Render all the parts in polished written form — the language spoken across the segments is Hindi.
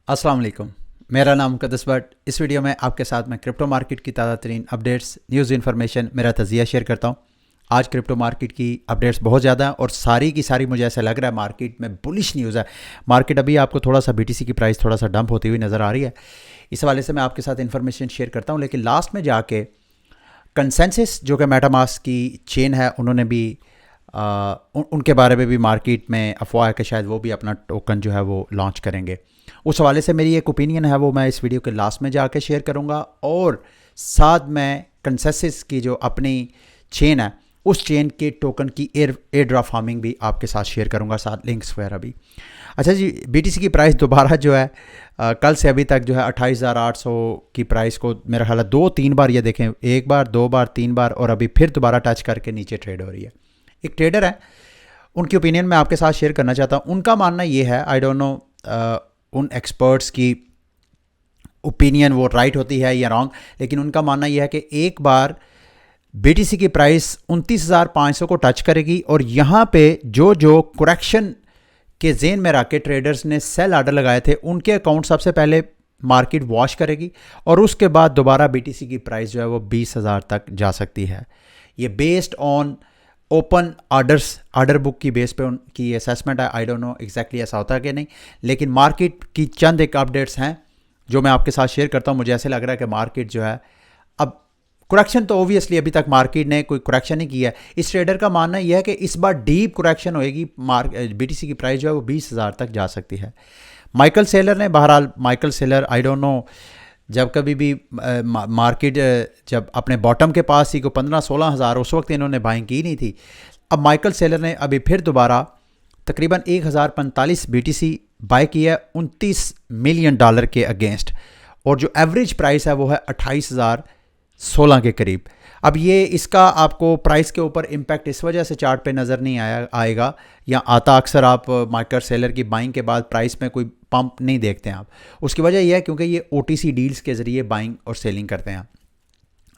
अस्सलाम वालेकुम। मेरा नाम मुक़द्दस भट्ट। इस वीडियो में आपके साथ मैं क्रिप्टो मार्केट की ताज़ा तरीन अपडेट्स, न्यूज़ इन्फॉर्मेशन, मेरा तज़िया शेयर करता हूँ। आज क्रिप्टो मार्केट की अपडेट्स बहुत ज़्यादा हैं और सारी की सारी मुझे ऐसा लग रहा है मार्केट में बुलिश न्यूज़ है। मार्केट अभी आपको थोड़ा सा बीटीसी की प्राइस थोड़ा सा डंप होती हुई नज़र आ रही है। इस हवाले से मैं आपके साथ इन्फॉर्मेशन शेयर करता हूँ, लेकिन लास्ट में जाके कंसेंसस जो कि मेटामास्क की चेन है, उन्होंने भी उनके बारे में भी मार्केट में अफवाह है कि शायद वो भी अपना टोकन जो है वो लॉन्च करेंगे। उस हवाले से मेरी एक ओपिनियन है, वो मैं इस वीडियो के लास्ट में जाके शेयर करूंगा और साथ में कंसेंसस की जो अपनी चेन है उस चेन के टोकन की एयर ड्रॉप फार्मिंग भी आपके साथ शेयर करूंगा, साथ लिंक्स वगैरह भी। अच्छा जी, बीटीसी की प्राइस दोबारा जो है कल से अभी तक जो है 28,800 की प्राइस को मेरा ख्याल है 2-3 बार, ये देखें, एक बार, 2 बार, 3 बार और अभी फिर दोबारा टच करके नीचे ट्रेड हो रही है। एक ट्रेडर है, उनकी ओपिनियन मैं आपके साथ शेयर करना चाहता हूँ। उनका मानना ये है, आई डोंट नो उन एक्सपर्ट्स की ओपिनियन वो राइट होती है या रॉन्ग, लेकिन उनका मानना यह है कि एक बार बीटीसी की प्राइस 29,500 को टच करेगी और यहाँ पे जो जो करेक्शन के जेन में रख के ट्रेडर्स ने सेल आर्डर लगाए थे उनके अकाउंट सबसे पहले मार्केट वॉश करेगी और उसके बाद दोबारा बीटीसी की प्राइस जो है वो 20,000 तक जा सकती है। ये based on open order book की बेस पे उनकी असेसमेंट है। आई डोंट नो एग्जैक्टली ऐसा होता है कि नहीं, लेकिन मार्केट की चंद एक अपडेट्स हैं जो मैं आपके साथ शेयर करता हूँ। मुझे ऐसे लग रहा है कि मार्केट जो है अब करेक्शन, तो ओबियसली अभी तक मार्केट ने कोई करेक्शन नहीं किया है। इस ट्रेडर का मानना यह है कि इस बार डीप करेक्शन होएगी, बीटीसी की प्राइस जो है वो 20,000 तक जा सकती है। माइकल सेलर ने, बहरहाल Michael Saylor, I don't know, जब कभी भी मार्केट जब अपने बॉटम के पास थी को 15-16 हज़ार, उस वक्त इन्होंने बाइंग की नहीं थी। अब माइकल सेलर ने अभी फिर दोबारा तकरीबन 1045 बीटीसी बाय की है $29 मिलियन के अगेंस्ट, और जो एवरेज प्राइस है वो है 28,016 के करीब। अब ये इसका आपको प्राइस के ऊपर इम्पैक्ट इस वजह से चार्ट पे नज़र नहीं आएगा या आता, अक्सर आप माइकल सेलर की बाइंग के बाद प्राइस में कोई पंप नहीं देखते हैं आप। उसकी वजह यह है क्योंकि ये ओटीसी डील्स के ज़रिए बाइंग और सेलिंग करते हैं।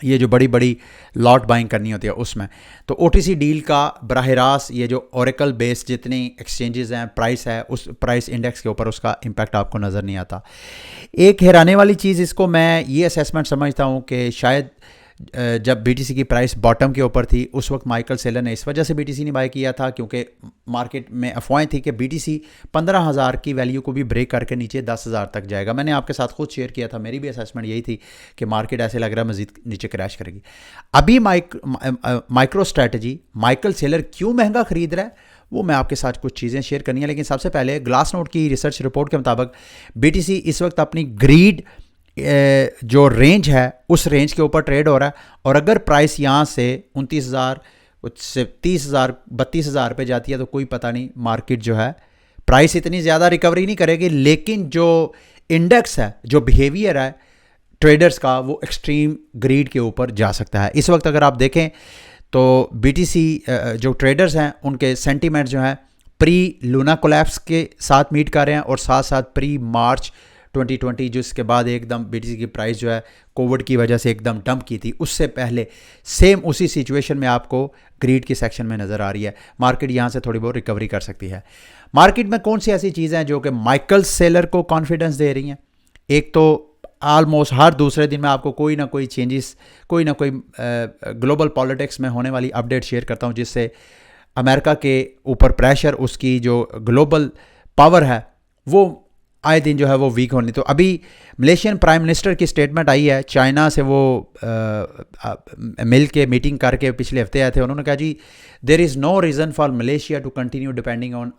ये जो बड़ी बड़ी लॉट बाइंग करनी होती है उसमें, तो ओटीसी डील का बराह रास्त ये जो ओरेकल बेस्ड जितनी एक्सचेंजेस हैं, प्राइस है, उस प्राइस इंडेक्स के ऊपर उसका इम्पैक्ट आपको नज़र नहीं आता। एक हैरानी वाली चीज़, इसको मैं ये असेसमेंट समझता हूँ कि शायद जब बीटीसी की प्राइस बॉटम के ऊपर थी उस वक्त माइकल सेलर ने इस वजह से बीटीसी नहीं बाय किया था क्योंकि मार्केट में अफवाहें थी कि बीटीसी 15,000 की वैल्यू को भी ब्रेक करके नीचे 10,000 तक जाएगा। मैंने आपके साथ खुद शेयर किया था, मेरी भी असेसमेंट यही थी कि मार्केट ऐसे लग रहा है मजीद नीचे क्रैश करेगी। अभी माइक्रो स्ट्रैटेजी माइकल सेलर क्यों महंगा खरीद रहा है वो मैं आपके साथ कुछ चीज़ें शेयर करनी है, लेकिन सबसे पहले ग्लास नोट की रिसर्च रिपोर्ट के मुताबिक बीटीसी इस वक्त अपनी ग्रीड जो रेंज है उस रेंज के ऊपर ट्रेड हो रहा है, और अगर प्राइस यहाँ से 29,000 कुछ से 30,000 32,000 पे जाती है तो कोई पता नहीं, मार्केट जो है प्राइस इतनी ज़्यादा रिकवरी नहीं करेगी, लेकिन जो इंडेक्स है, जो बिहेवियर है ट्रेडर्स का, वो एक्सट्रीम ग्रीड के ऊपर जा सकता है। इस वक्त अगर आप देखें तो बीटीसी जो ट्रेडर्स हैं उनके सेंटीमेंट जो है प्री लूना कोलैप्स के साथ मीट कर रहे हैं और साथ साथ प्री मार्च 2020 जिसके बाद एकदम बीटीसी की प्राइस जो है कोविड की वजह से एकदम डंप की थी, उससे पहले सेम उसी सिचुएशन में आपको ग्रीड की सेक्शन में नज़र आ रही है। मार्केट यहाँ से थोड़ी बहुत रिकवरी कर सकती है। मार्केट में कौन सी ऐसी चीज़ें हैं जो कि माइकल सेलर को कॉन्फिडेंस दे रही हैं? एक तो ऑलमोस्ट हर दूसरे दिन में आपको कोई ना कोई चेंजेस, कोई ना कोई ग्लोबल पॉलिटिक्स में होने वाली अपडेट शेयर करता हूँ जिससे अमेरिका के ऊपर प्रेशर, उसकी जो ग्लोबल पावर है वो आए दिन जो है वो वीक होनी। तो अभी मलेशियन प्राइम मिनिस्टर की स्टेटमेंट आई है, चाइना से वो मिल के मीटिंग करके पिछले हफ्ते आए थे। उन्होंने कहा जी there is no reason for Malaysia to continue depending on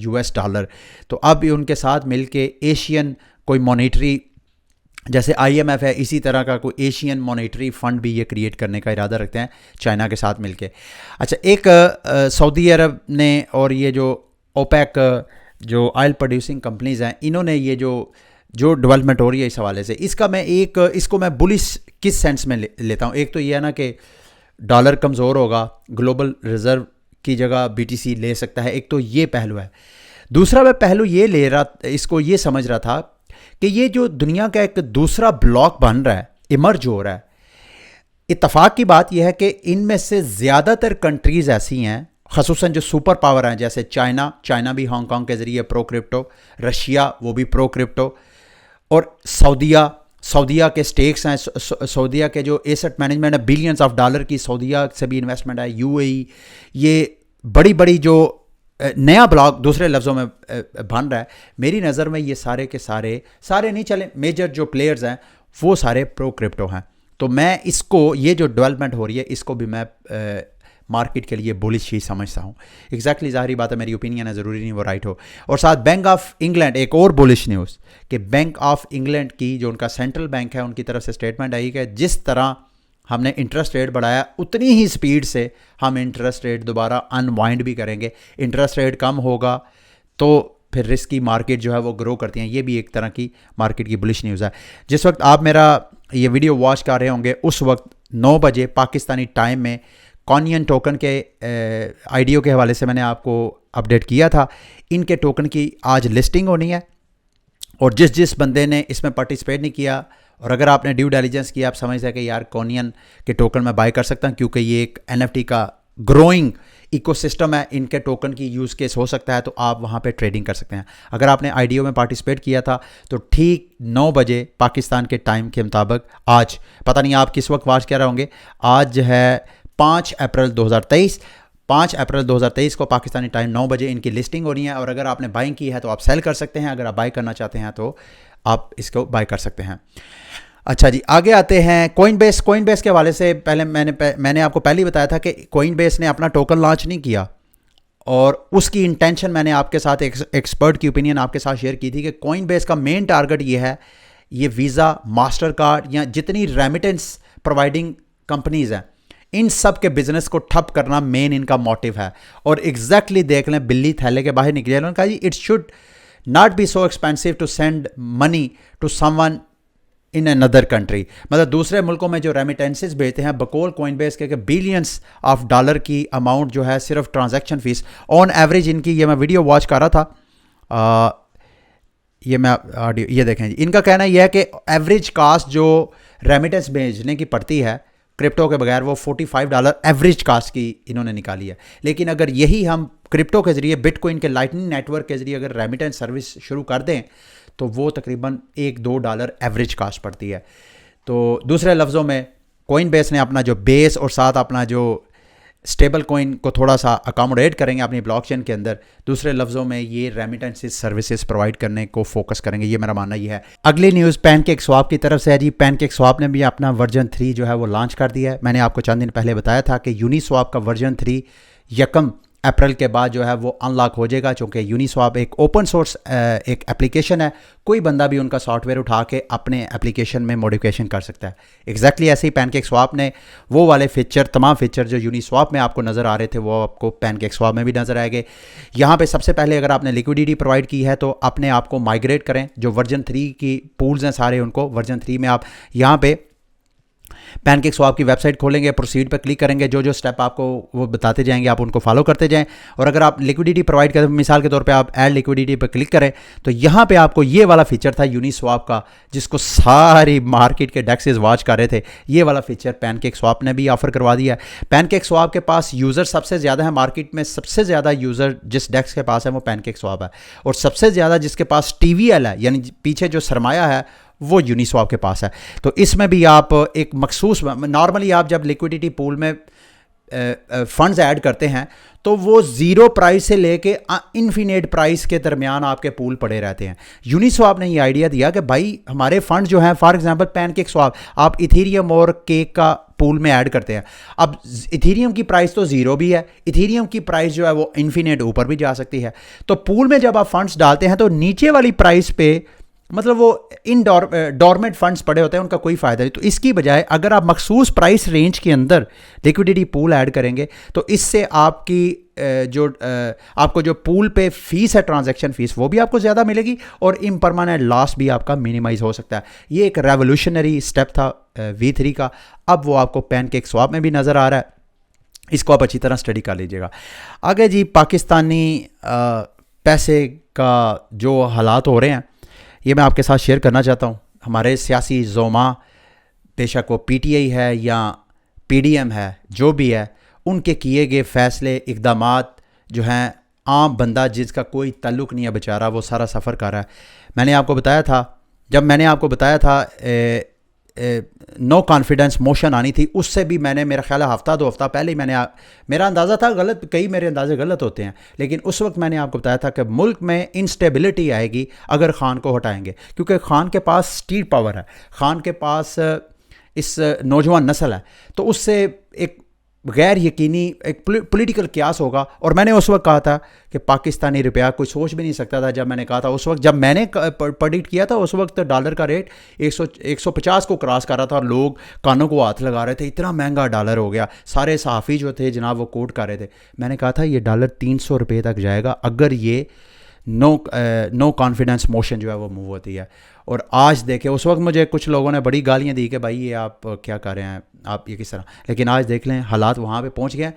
US dollar. तो अब उनके साथ मिल के एशियन कोई मॉनेटरी, जैसे IMF है, इसी तरह का कोई एशियन मॉनेटरी फंड भी ये क्रिएट करने का इरादा रखते हैं चाइना के साथ मिलके। अच्छा, एक सऊदी अरब ने और ये जो ओपेक जो ऑयल प्रोड्यूसिंग कंपनीज़ हैं, इन्होंने ये जो डेवलपमेंट हो रही है इस हवाले से, इसको मैं बुलिश किस सेंस में लेता हूँ। एक तो ये है ना कि डॉलर कमज़ोर होगा, ग्लोबल रिजर्व की जगह बीटीसी ले सकता है, एक तो ये पहलू है। दूसरा मैं पहलू ये ले रहा, इसको ये समझ रहा था कि ये जो दुनिया का एक दूसरा ब्लॉक बन रहा है, इमर्ज हो रहा है, इत्तफाक की बात यह है कि इनमें से ज़्यादातर कंट्रीज़ ऐसी हैं, ख़ुसूसन जो सुपर पावर हैं, जैसे चाइना भी हांगकांग के ज़रिए प्रो क्रिप्टो, रशिया वो भी प्रो क्रिप्टो, और सऊदीया के स्टेक्स हैं, सऊदीया के जो एसेट मैनेजमेंट है, बिलियंस ऑफ डॉलर की सऊदीया से भी इन्वेस्टमेंट है, यूएई, ये बड़ी बड़ी जो नया ब्लॉक दूसरे लफ्ज़ों में बन रहा है। मेरी नज़र में ये सारे के सारे नहीं चले, मेजर जो प्लेयर्स हैं वो सारे प्रो क्रिप्टो हैं। तो मैं इसको, ये जो डेवलपमेंट हो रही है, इसको भी मैं मार्केट के लिए बुलिश ही समझता हूँ। एग्जैक्टली, ज़ाहिरी बात है, मेरी ओपिनियन है, ज़रूरी नहीं वो राइट हो। और साथ बैंक ऑफ इंग्लैंड, एक और बुलिश न्यूज़ कि बैंक ऑफ इंग्लैंड की जो उनका सेंट्रल बैंक है, उनकी तरफ से स्टेटमेंट आई कि जिस तरह हमने इंटरेस्ट रेट बढ़ाया उतनी ही स्पीड से हम इंटरेस्ट रेट दोबारा अनवाइंड भी करेंगे। इंटरेस्ट रेट कम होगा तो फिर रिस्क की मार्केट जो है वो ग्रो करती हैं। ये भी एक तरह की मार्केट की बुलिश न्यूज़ है। जिस वक्त आप मेरा ये वीडियो वॉच कर रहे होंगे उस वक्त 9 बजे पाकिस्तानी टाइम में कॉनियन टोकन के आईडीओ के हवाले से मैंने आपको अपडेट किया था। इनके टोकन की आज लिस्टिंग होनी है और जिस बंदे ने इसमें पार्टिसिपेट नहीं किया और अगर आपने ड्यू डिलिजेंस किया, आप समझते हैं कि यार कॉनियन के टोकन मैं बाय कर सकता हूँ क्योंकि ये एक एनएफटी का ग्रोइंग इकोसिस्टम है, इनके टोकन की यूज़ केस हो सकता है, तो आप वहाँ पे ट्रेडिंग कर सकते हैं। अगर आपने आईडीओ में पार्टिसिपेट किया था तो ठीक 9 बजे पाकिस्तान के टाइम के मुताबिक, आज पता नहीं आप किस वक्त वॉच कर रहे होंगे, आज है 5 अप्रैल 2023, 5 अप्रैल 2023 को पाकिस्तानी टाइम 9 बजे इनकी लिस्टिंग हो रही है। और अगर आपने बाइंग की है तो आप सेल कर सकते हैं, अगर आप बाय करना चाहते हैं तो आप इसको बाय कर सकते हैं। अच्छा जी, आगे आते हैं कोइनबेस के हवाले से। पहले मैंने आपको पहले ही बताया था कि कोइनबेस ने अपना टोकन लॉन्च नहीं किया और उसकी इंटेंशन मैंने आपके साथ एक्सपर्ट की ओपिनियन आपके साथ शेयर की थी कि कोइनबेस का मेन टारगेट ये है, ये वीज़ा, मास्टर कार्ड या जितनी रेमिटेंस प्रोवाइडिंग कंपनीज़ हैं इन सब के बिजनेस को ठप करना मेन इनका मोटिव है। और एग्जैक्टली देख लें, बिल्ली थैले के बाहर निकली। उन्होंने कहा जी it should not be so expensive to send money to someone in another country. मतलब दूसरे मुल्कों में जो रेमिटेंसेस भेजते हैं बकौल कोइनबेस के बिलियंस ऑफ डॉलर की अमाउंट जो है सिर्फ ट्रांजैक्शन फीस ऑन एवरेज इनकी, ये मैं वीडियो वॉच कर रहा था, ये मैं ऑडियो ये देखें जी, इनका कहना यह है कि एवरेज कास्ट जो रेमिटेंस भेजने की पड़ती है क्रिप्टो के बगैर वो $45 एवरेज कास्ट की इन्होंने निकाली है। लेकिन अगर यही हम क्रिप्टो के ज़रिए बिटकॉइन के लाइटनिंग नेटवर्क के ज़रिए अगर रेमिटेंस सर्विस शुरू कर दें तो वो तकरीबन $1-2 एवरेज कास्ट पड़ती है। तो दूसरे लफ्ज़ों में कोइनबेस ने अपना जो बेस और साथ अपना जो स्टेबल कोइन को थोड़ा सा अकोमोडेट करेंगे अपनी ब्लॉकचेन के अंदर। दूसरे लफ्ज़ों में ये रेमिटेंसेस सर्विसेज प्रोवाइड करने को फोकस करेंगे, ये मेरा मानना ये है। अगली न्यूज़ पैनकेक स्वैप की तरफ से है जी। पैनकेक स्वैप ने भी अपना वर्जन 3 जो है वो लॉन्च कर दिया है। मैंने आपको चंद दिन पहले बताया था कि यूनिस्वैप का वर्जन 3 1 अप्रैल के बाद जो है वो अनलॉक हो जाएगा, चूँकि यूनिस्वैप एक ओपन सोर्स एक एप्लीकेशन है, कोई बंदा भी उनका सॉफ्टवेयर उठा के अपने एप्लीकेशन में मॉडिफिकेशन कर सकता है। एग्जैक्टली ऐसे ही पैनकेक स्वैप ने वो वाले फीचर, तमाम फीचर जो यूनिस्वैप में आपको नज़र आ रहे थे वो आपको पैनकेक स्वैप में भी नज़र आएंगे। यहाँ पे सबसे पहले अगर आपने लिक्विडिटी प्रोवाइड की है तो अपने आप को माइग्रेट करें, जो वर्जन 3 की पूल्स हैं सारे उनको वर्जन 3 में आप यहाँ पे पैनकेक स्वैप की वेबसाइट खोलेंगे, प्रोसीड पर क्लिक करेंगे, जो स्टेप आपको वो बताते जाएंगे आप उनको फॉलो करते जाएं। और अगर आप लिक्विडिटी प्रोवाइड करें, मिसाल के तौर पे आप ऐड लिक्विडिटी पर क्लिक करें तो यहाँ पे आपको ये वाला फीचर था यूनिस्वैप का जिसको सारी मार्केट के डेक्सेस वॉच कर रहे थे, ये वाला फीचर पैनकेक स्वैप ने भी ऑफर करवा दिया है। पैनकेक स्वैप के पास यूज़र सबसे ज़्यादा है मार्केट में, सबसे ज़्यादा यूज़र जिस डेक्स के पास है वो पैनकेक स्वैप है और सबसे ज़्यादा जिसके पास TVL है यानी पीछे जो सरमाया है वो यूनिस्वैप के पास है। तो इसमें भी आप एक मखसूस, नॉर्मली आप जब लिक्विडिटी पूल में फंड्स ऐड करते हैं तो वो ज़ीरो प्राइस से लेके इन्फिनेट प्राइस के दरमियान आपके पूल पड़े रहते हैं। यूनिस्वैप ने ये आइडिया दिया कि भाई हमारे फंड जो हैं, फॉर एग्जांपल पैनकेक स्वैप आप इथेरियम और केक का पूल में ऐड करते हैं। अब इथेरियम की प्राइस तो ज़ीरो भी है, इथेरियम की प्राइस जो है वो इन्फिनेट ऊपर भी जा सकती है। तो पूल में जब आप फंड्स डालते हैं तो नीचे वाली प्राइस पे मतलब वो इन डॉर्मेंट फंड्स पड़े होते हैं, उनका कोई फ़ायदा नहीं। तो इसकी बजाय अगर आप मखसूस प्राइस रेंज के अंदर लिक्विडिटी पूल ऐड करेंगे तो इससे आपकी आपको जो पूल पे फीस है, ट्रांजैक्शन फीस, वो भी आपको ज़्यादा मिलेगी और इम्परमानेंट लॉस भी आपका मिनिमाइज हो सकता है। ये एक रेवोल्यूशनरी स्टेप था V3 का, अब वो आपको पैनकेक स्वैप में भी नज़र आ रहा है। इसको आप अच्छी तरह स्टडी कर लीजिएगा। आगे जी, पाकिस्तानी पैसे का जो हालात हो रहे हैं ये मैं आपके साथ शेयर करना चाहता हूँ। हमारे सियासी ज़ोमा, बेशक वो PTI है या PDM है, जो भी है, उनके किए गए फ़ैसले, इक़दामात जो हैं, आम बंदा जिसका कोई ताल्लुक़ नहीं है बेचारा, वो सारा सफ़र कर रहा है। मैंने आपको बताया था जब मैंने आपको बताया था नो कॉन्फिडेंस मोशन आनी थी, उससे भी मैंने, मेरा ख्याल है हफ्ता 2 हफ्ता पहले ही मैंने मेरा अंदाज़ा था गलत, कई मेरे अंदाजे गलत होते हैं, लेकिन उस वक्त मैंने आपको बताया था कि मुल्क में इंस्टेबिलिटी आएगी अगर खान को हटाएंगे, क्योंकि खान के पास स्टीट पावर है, खान के पास इस नौजवान नस्ल है, तो उससे एक गैर यकीनी एक पॉलिटिकल क्यास होगा। और मैंने उस वक्त कहा था कि पाकिस्तानी रुपया कोई सोच भी नहीं सकता था, जब मैंने कहा था उस वक्त, जब मैंने प्रेडिक्ट किया था उस वक्त डॉलर का रेट 150 को क्रॉस कर रहा था और लोग कानों को हाथ लगा रहे थे, इतना महंगा डॉलर हो गया। सारे सहाफ़ी जो थे जनाब वो कोट कर रहे थे। मैंने कहा था ये डॉलर 300 रुपये तक जाएगा अगर ये नो कॉन्फिडेंस मोशन जो है वो मूव होती है। और आज देखें, उस वक्त मुझे कुछ लोगों ने बड़ी गालियां दी कि भाई ये आप क्या कर रहे हैं, आप ये किस तरह, लेकिन आज देख लें हालात वहाँ पे पहुँच गए।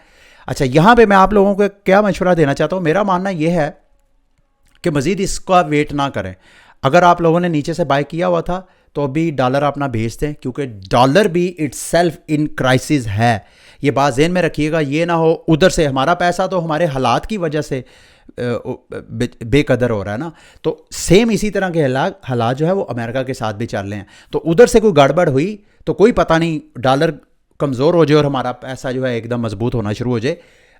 अच्छा, यहाँ पे मैं आप लोगों को क्या मशवरा देना चाहता हूँ, मेरा मानना ये है कि मज़ीद इसका वेट ना करें। अगर आप लोगों ने नीचे से बाय किया हुआ था तो अभी डॉलर अपना भेज दें, क्योंकि डॉलर भी इट्सेल्फ इन क्राइसिस है। ये बात ज़हन में रखिएगा, ये ना हो उधर से हमारा पैसा तो हमारे हालात की वजह से बेकदर हो रहा है ना, तो सेम इसी तरह के हालात जो है वो अमेरिका के साथ भी चल रहे हैं। तो उधर से कोई गड़बड़ हुई तो कोई पता नहीं डॉलर कमज़ोर हो जाए और हमारा पैसा जो है एकदम मजबूत होना शुरू हो जाए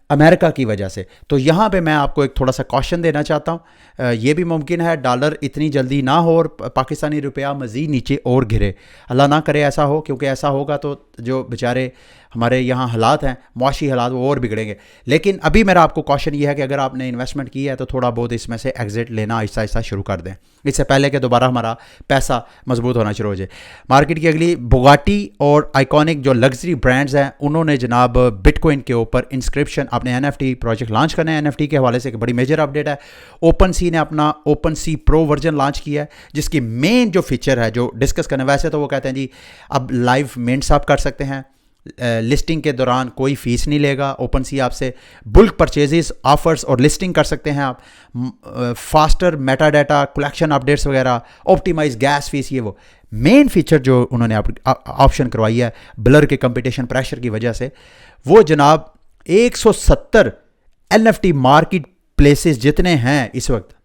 अमेरिका की वजह से। तो यहाँ पे मैं आपको एक थोड़ा सा कॉशन देना चाहता हूँ, ये भी मुमकिन है डॉलर इतनी जल्दी ना हो और पाकिस्तानी रुपया मज़ीद नीचे और गिरे, अल्लाह ना करे ऐसा हो, क्योंकि ऐसा होगा तो जो बेचारे हमारे यहाँ हालात हैं, मुआशी हालात, वो और बिगड़ेंगे। लेकिन अभी मेरा आपको क्वेश्चन ये है कि अगर आपने इन्वेस्टमेंट की है तो थोड़ा बहुत इसमें से एग्जिट लेना आहिस्ता आहिस्ता शुरू कर दें, इससे पहले कि दोबारा हमारा पैसा मजबूत होना शुरू हो जाए। मार्केट की अगली, बुगाटी और आइकॉनिक जो लग्जरी ब्रांड्स हैं उन्होंने जनाब बिटकॉइन के ऊपर इंस्क्रिप्शन, अपने NFT प्रोजेक्ट लॉन्च करने हैं। NFT के हवाले से एक बड़ी मेजर अपडेट है। ओपन सी ने अपना ओपन सी प्रो वर्जन लॉन्च किया है, जिसकी मेन जो फीचर है जो डिस्कस करने, वैसे तो वो कहते हैं जी अब लाइव मिंट्स आप कर सकते हैं, लिस्टिंग के दौरान कोई फ़ीस नहीं लेगा, ओपन सी आपसे बुल्क परचेजेस, ऑफर्स और लिस्टिंग कर सकते हैं आप, faster Meta data collection updates वगैरह, ऑप्टिमाइज गैस फीस, ये वो मेन फीचर जो उन्होंने ऑप्शन करवाई है ब्लर के कंपटीशन प्रेशर की वजह से, वो जनाब 170 NFT मार्केट प्लेसेस जितने हैं इस वक्त,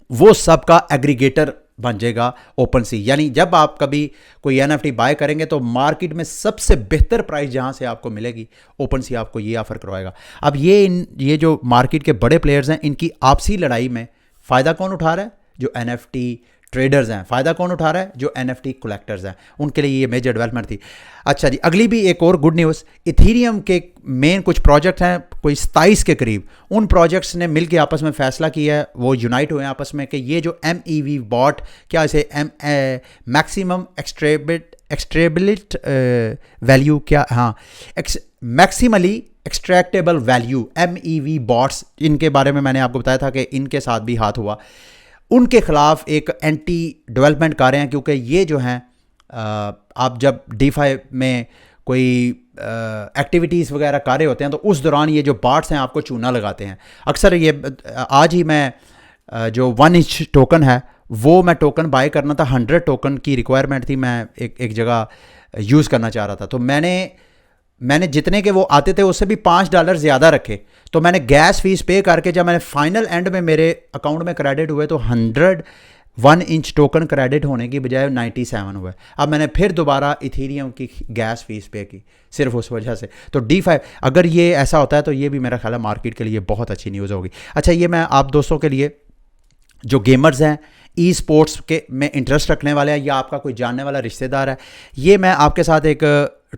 वो सब का एग्रीगेटर बन जाएगा ओपन सी। यानी जब आप कभी कोई NFT बाय करेंगे तो मार्केट में सबसे बेहतर प्राइस जहां से आपको मिलेगी, ओपन सी आपको ये ऑफर करवाएगा। अब ये जो मार्केट के बड़े प्लेयर्स हैं, इनकी आपसी लड़ाई में फ़ायदा कौन उठा रहा है? जो NFT ट्रेडर्स हैं। फ़ायदा कौन उठा रहा है? जो NFT कलेक्टर्स हैं, उनके लिए ये मेजर डेवलपमेंट थी। अच्छा जी, अगली भी एक और गुड न्यूज़, इथीरियम के मेन कुछ प्रोजेक्ट हैं, कोई 27 के करीब, उन प्रोजेक्ट्स ने मिलकर आपस में फ़ैसला किया है, वो यूनाइट हुए आपस में कि ये जो MEV बॉट, क्या इसे मैक्सिमम एक्सट्रेबिलिट वैल्यू, क्या, हाँ, maximally extractable value MEV bots, इनके बारे में मैंने आपको बताया था कि इनके साथ भी हाथ हुआ। उनके ख़िलाफ़ एक एंटी डेवलपमेंट कर रहे हैं, क्योंकि ये जो हैं आप जब DeFi में कोई एक्टिविटीज़ वगैरह कर रहे होते हैं तो उस दौरान ये जो बॉट्स हैं आपको चूना लगाते हैं। अक्सर ये आज ही मैं जो 1 इंच टोकन है वो मैं टोकन बाय करना था, 100 टोकन की रिक्वायरमेंट थी, मैं एक जगह यूज़ करना चाह रहा था, तो मैंने जितने के वो आते थे उससे भी $5 ज़्यादा रखे, तो मैंने गैस फीस पे करके जब मैंने फाइनल एंड में मेरे अकाउंट में क्रेडिट हुए तो 101 इंच टोकन क्रेडिट होने की बजाय 97 हुए। अब मैंने फिर दोबारा इथीरियम की गैस फीस पे की सिर्फ उस वजह से। तो DeFi अगर ये ऐसा होता है तो ये भी मेरा ख्याल है मार्केट के लिए बहुत अच्छी न्यूज़ होगी। अच्छा, ये मैं आप दोस्तों के लिए जो गेमर्स हैं, ई स्पोर्ट्स के में इंटरेस्ट रखने वाले हैं, या आपका कोई जानने वाला रिश्तेदार है, ये मैं आपके साथ एक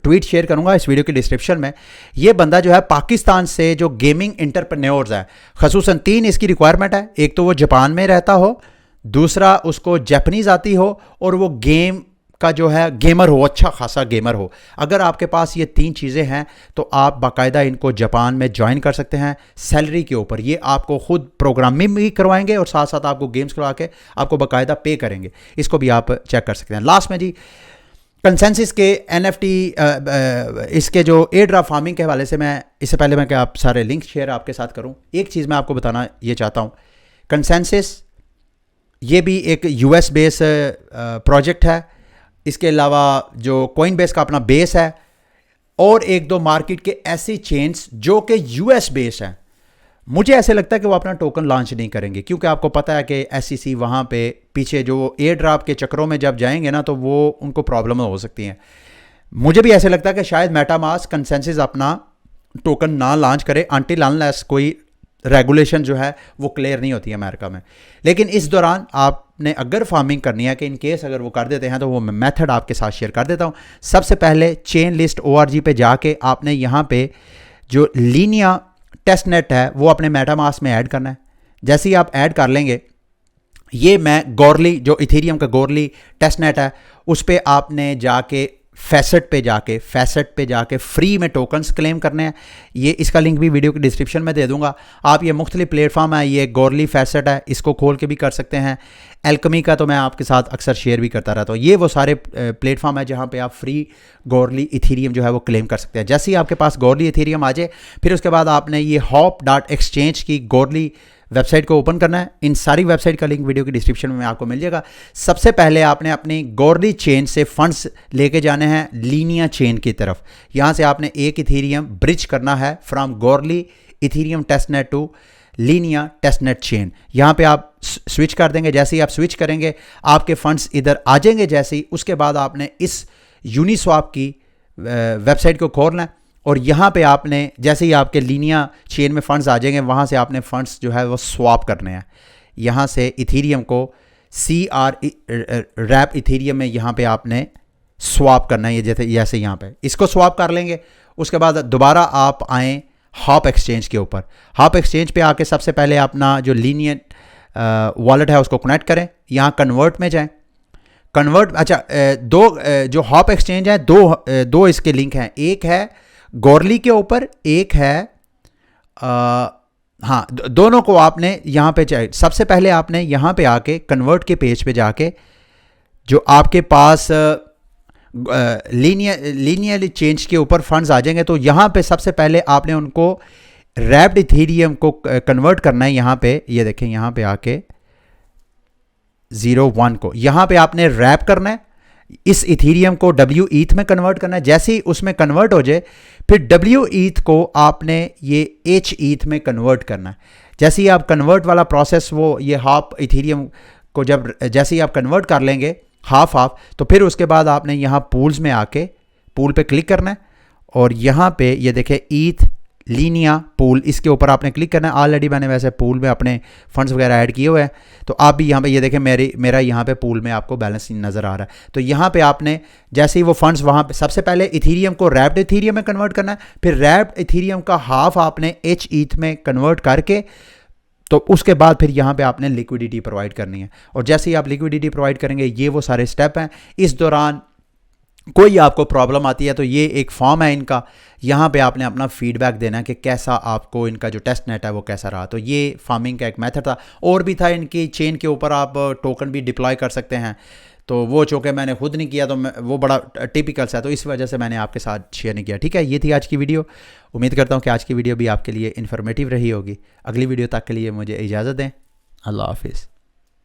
ट्वीट शेयर करूंगा इस वीडियो के डिस्क्रिप्शन में। ये बंदा जो है पाकिस्तान से जो गेमिंग एंटरप्रेन्योर्स है, खसूसन 3 इसकी रिक्वायरमेंट है। एक तो वो जापान में रहता हो, दूसरा उसको जापानीज़ आती हो, और वो गेम का जो है गेमर हो, अच्छा खासा गेमर हो। अगर आपके पास ये 3 चीज़ें हैं तो आप बाकायदा इनको जापान में ज्वाइन कर सकते हैं सैलरी के ऊपर। ये आपको खुद प्रोग्रामिंग भी करवाएंगे और साथ साथ आपको गेम्स करवा के आपको बाकायदा पे करेंगे। इसको भी आप चेक कर सकते हैं। लास्ट में जी, कंसेंसस के NFT इसके जो एयर ड्रॉप फार्मिंग के हवाले से, मैं इससे पहले मैं क्या आप सारे लिंक शेयर आपके साथ करूं, एक चीज़ मैं आपको बताना ये चाहता हूं। कंसेंसस ये भी एक US बेस प्रोजेक्ट है, इसके अलावा जो कोइनबेस का अपना बेस है, और 1-2 मार्केट के ऐसी चेन्स जो कि US बेस हैं, मुझे ऐसे लगता है कि वो अपना टोकन लॉन्च नहीं करेंगे, क्योंकि आपको पता है कि SEC वहाँ पे पीछे जो एयर ड्रॉप के चक्करों में जब जाएंगे ना, तो वो उनको प्रॉब्लम हो सकती हैं। मुझे भी ऐसे लगता है कि शायद मेटामास्क कंसेंसस अपना टोकन ना लॉन्च करे अनटिल अनलेस कोई रेगुलेशन जो है वो क्लियर नहीं होती है अमेरिका में। लेकिन इस दौरान आपने अगर फार्मिंग करनी है, कि इन केस अगर वो कर देते हैं, तो वो मैं मेथड आपके साथ शेयर कर देता हूँ। सबसे पहले चेन लिस्ट ORG पे जाके आपने यहाँ पे जो लीनिया टेस्ट नेट है वो अपने मेटामास्क में ऐड करना है। जैसे ही आप ऐड कर लेंगे, ये मैं गॉर्ली जो इथेरियम का गॉर्ली टेस्ट नेट है उस पर आपने जाके फैसेट पे जाके फ्री में टोकन्स क्लेम करने हैं। ये इसका लिंक भी वीडियो के डिस्क्रिप्शन में दे दूंगा। आप ये मुख्तलिफ प्लेटफॉर्म है, ये गॉर्ली फैसेट है, इसको खोल के भी कर सकते हैं। एल्कमी का तो मैं आपके साथ अक्सर शेयर भी करता रहता हूँ। ये वो सारे प्लेटफॉर्म है जहाँ पे आप फ्री गॉर्ली इथेरियम जो है वो क्लेम कर सकते हैं। जैसे ही आपके पास गॉर्ली इथेरियम आ जाए, फिर उसके बाद आपने ये hop.exchange की गॉर्ली वेबसाइट को ओपन करना है। इन सारी वेबसाइट का लिंक वीडियो की डिस्क्रिप्शन में आपको मिल जाएगा। सबसे पहले आपने अपनी गॉर्ली चेन से फंड्स लेके जाने हैं लीनिया चेन की तरफ। यहाँ से आपने एक इथेरियम ब्रिज करना है from Goerli Ethereum testnet to Linea testnet chain. यहाँ पे आप स्विच कर देंगे। जैसे ही आप स्विच करेंगे, आपके फंड्स इधर आ जाएंगे। जैसे ही उसके बाद आपने इस यूनिस्वैप की वेबसाइट को खोलना है, और यहाँ पे आपने जैसे ही आपके लीनिया चेन में फंड्स आ जाएंगे, वहाँ से आपने फंड्स जो है वो स्वैप करने हैं। यहाँ से इथेरियम को CR रैप इथेरियम में यहाँ पे आपने स्वैप करना है। ये जैसे यहाँ पे इसको स्वैप कर लेंगे। उसके बाद दोबारा आप आएँ हॉप एक्सचेंज के ऊपर। हॉप एक्सचेंज पे आके सबसे पहले अपना जो लीनिया वॉलेट है उसको कनेक्ट करें। यहाँ कन्वर्ट में जाएँ। कन्वर्ट जो हॉप एक्सचेंज है, दो इसके लिंक हैं। एक है गॉर्ली के ऊपर, एक है दोनों को आपने यहाँ पे चाहिए। सबसे पहले आपने यहाँ पे आके कन्वर्ट के पेज पे जाके जो आपके पास लीनियर चेंज के ऊपर फंड्स आ जाएंगे, तो यहाँ पे सबसे पहले आपने उनको रैप्ड इथेरियम को कन्वर्ट करना है। यहाँ पे ये देखें, यहाँ पे आके 01 को यहाँ पे आपने रैप करना है। इस इथेरियम को WETH में कन्वर्ट करना है। जैसे ही उसमें कन्वर्ट हो जाए, फिर WETH को आपने ये HETH में कन्वर्ट करना है। जैसे ही आप कन्वर्ट वाला प्रोसेस, वो ये हाफ इथेरियम को जैसे ही आप कन्वर्ट कर लेंगे हाफ, तो फिर उसके बाद आपने यहाँ पूल्स में आके पूल पे क्लिक करना है, और यहाँ पे ये देखें ETH लीनिया पूल, इसके ऊपर आपने क्लिक करना है। ऑलरेडी मैंने वैसे पूल में अपने फंड्स वगैरह ऐड किए हुए हैं, तो आप भी यहाँ पे ये देखें मेरा यहाँ पे पूल में आपको बैलेंस नज़र आ रहा है। तो यहाँ पे आपने जैसे ही वो फंड्स वहाँ पे सबसे पहले इथेरियम को रैप्ड इथेरियम में कन्वर्ट करना है, फिर रैप्ड इथेरियम का हाफ आपने HETH में कन्वर्ट करके, तो उसके बाद फिर यहाँ पे आपने लिक्विडिटी प्रोवाइड करनी है। और जैसे ही आप लिक्विडिटी प्रोवाइड करेंगे, ये वो सारे स्टेप हैं। इस दौरान कोई आपको प्रॉब्लम आती है तो ये एक फॉर्म है इनका, यहाँ पे आपने अपना फीडबैक देना है कि कैसा आपको इनका जो टेस्ट नेट है वो कैसा रहा। तो ये फार्मिंग का एक मेथड था। और भी था, इनकी चेन के ऊपर आप टोकन भी डिप्लॉय कर सकते हैं, तो वो चूँकि मैंने खुद नहीं किया, तो वो बड़ा टिपिकल सा है, तो इस वजह से मैंने आपके साथ शेयर नहीं किया। ठीक है, ये थी आज की वीडियो। उम्मीद करता हूँ कि आज की वीडियो भी आपके लिए इन्फॉर्मेटिव रही होगी। अगली वीडियो तक के लिए मुझे इजाज़त दें। अल्लाह हाफिज़।